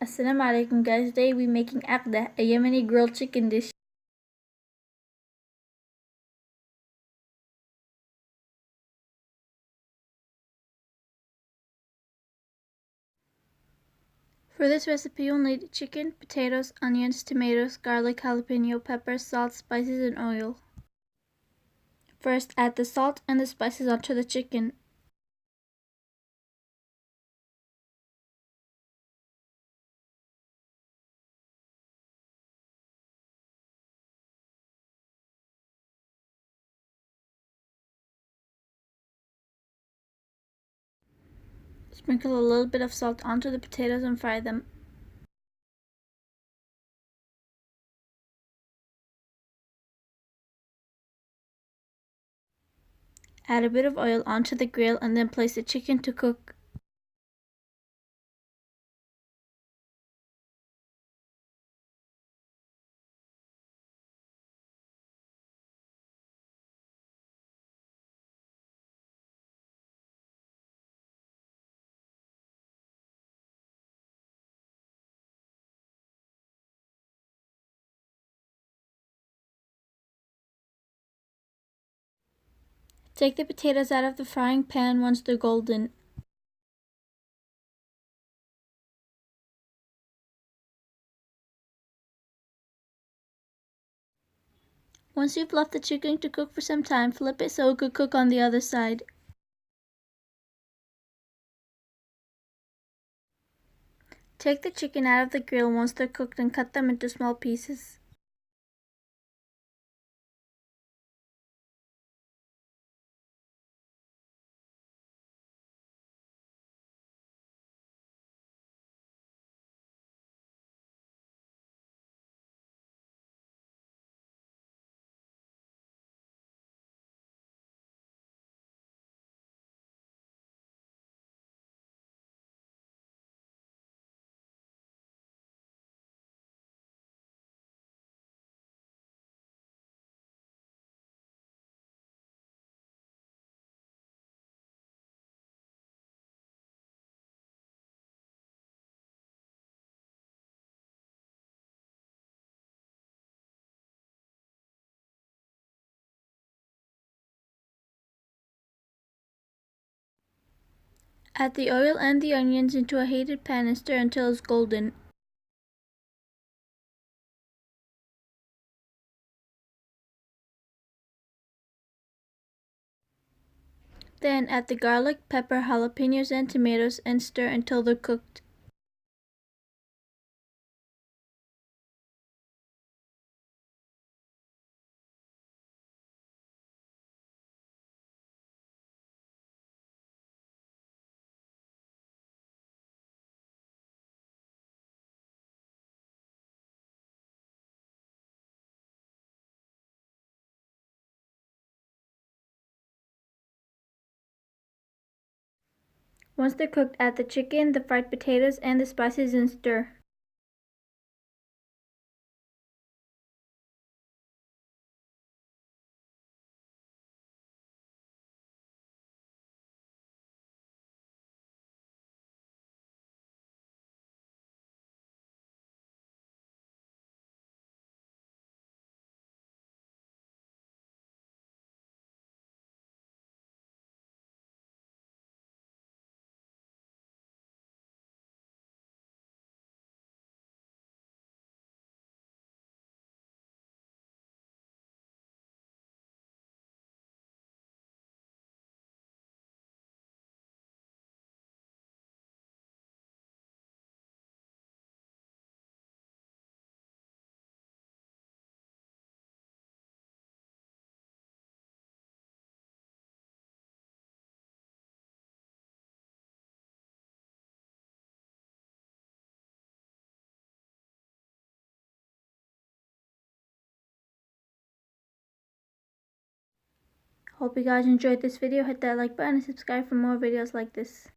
Assalamu alaikum guys, today we're making عقده, a Yemeni grilled chicken dish. For this recipe you'll need chicken, potatoes, onions, tomatoes, garlic, jalapeno, pepper, salt, spices, and oil. First add the salt and the spices onto the chicken. Sprinkle a little bit of salt onto the potatoes and fry them. Add a bit of oil onto the grill and then place the chicken to cook. Take the potatoes out of the frying pan once they're golden. Once you've left the chicken to cook for some time, flip it so it could cook on the other side. Take the chicken out of the grill once they're cooked and cut them into small pieces. Add the oil and the onions into a heated pan and stir until it's golden. Then add the garlic, pepper, jalapenos, and tomatoes and stir until they're cooked. Once they're cooked, add the chicken, the fried potatoes, and the spices and stir. Hope you guys enjoyed this video. Hit that like button and subscribe for more videos like this.